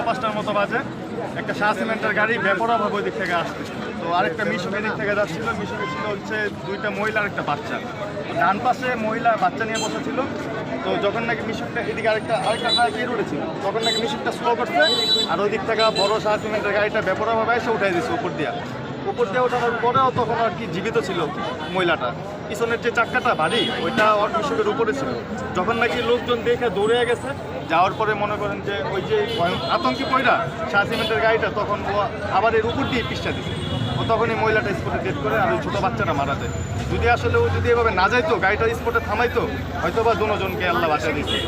পাঁচটার মতো বাজে একটা শাহ সিমেন্টের গাড়ি বেপরোয়াভাবে ওই দিক থেকে আসছে। তো আরেকটা মিশুক এদিক থেকে যাচ্ছিল। মিশুকে ছিল হচ্ছে দুইটা মহিলা আর একটা বাচ্চা। ডান পাশে মহিলা বাচ্চা নিয়ে বসেছিল। তো যখন নাকি মিশুকটা এদিকে আরেকটা ট্রাক এর উঠেছিল, তখন নাকি মিশুকটা স্লো করছে আর ওই দিক থেকে বড় শাহ সিমেন্টের গাড়িটা বেপরোয়াভাবে এসে উঠাই দিচ্ছে উপর দিয়ে ওঠানোর পরেও তখন আর কি জীবিত ছিল মহিলাটা। পিছনের যে চাক্কাটা ভারী ওইটা ওর মিশুকের উপরে ছিল। যখন নাকি লোকজন দেখে দৌড়ে গেছে, যাওয়ার পরে মনে করেন যে ওই যে আতঙ্কি পয়রা শাহ সিমেন্টের গাড়িটা, তখন ও আবার এর উপর দিয়ে পিসটা দিচ্ছে। ও তখনই মহিলাটা স্পটে ডেট করে আর ওই ছোটো বাচ্চাটা মারা যায়। যদি আসলে ও যদি এভাবে না যাইতো, গাড়িটা স্পটে থামাইতো, হয়তো বা দুজনকে আল্লাহ বাঁচিয়ে দিচ্ছে।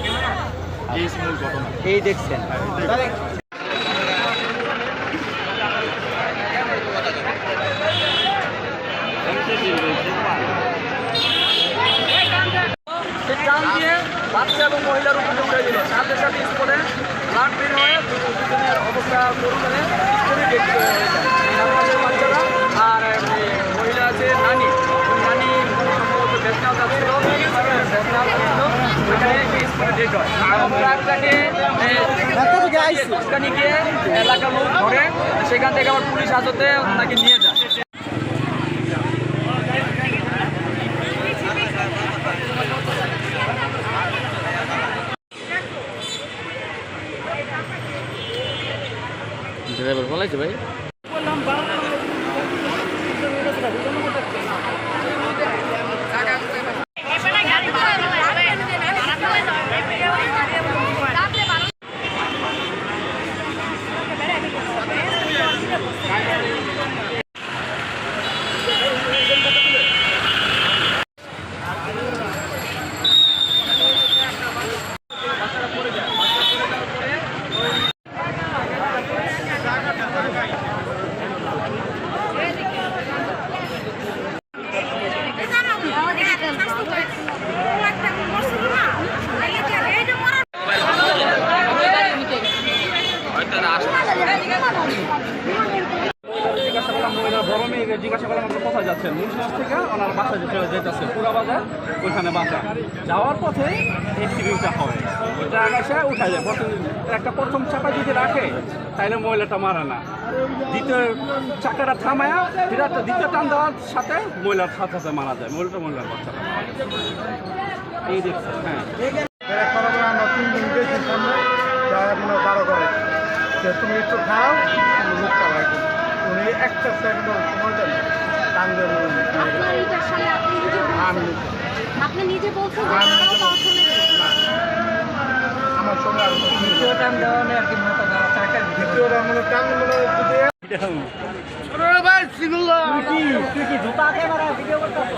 এই মূল ঘটনা। এই দেখছেন বাচ্চা এবং মহিলার উপরে উঠে দিল, সাথে সাথে স্পটে ব্লাড বের হয়ে দুজনের অবস্থা করুণে স্পটে ডেট হয়ে যায়। বাচ্চারা আর মহিলা আছে নানি, নানি সম্ভবত বেতনাও যাচ্ছিল, ওইখানে স্পটে ডেট হয়। ট্রাকটাকে গিয়ে এলাকার লোক ধরে, সেখান থেকে আবার পুলিশ হাজতে ওনাকে নিয়ে যায়। ড্রাইভার বলাইছে ভাই জিজ্ঞাসা করলাম আমরা কোথায় যাচ্ছেন, মুন্সিগঞ্জ থেকে ওনার বাসা যেতেছে পুরা বাজার, ওইখানে বাসা। যাওয়ার পথে অ্যাক্সিডেন্টটা হয়, ওইটা আগাছে উঠা যায়। একটা প্রথম চাকা যদি রাখে তাহলে মহিলাটা মারা না, দ্বিতীয় চাকাটা থামায়া দ্বিতীয় টান দেওয়ার সাথে মহিলার সাথে সাথে মারা যায়। মহিলার বাচ্চাটা এই দেখছেন। হ্যাঁ আমরা 3 দিন গেছি সামনে বারো করে তুমি একটু খাও মুখটা লাগে উনি একটা সেকেন্ড সময় দেন টান দেন। আপনি নিজে বলছেন আমার সঙ্গে আর দ্বিতীয় টান দেওয়া নেই আর কি, দ্বিতীয় টান মানে টান মানে ভাই সিঙ্গুলা তুই কি জুতা দিয়ে ভিডিও করতেছ?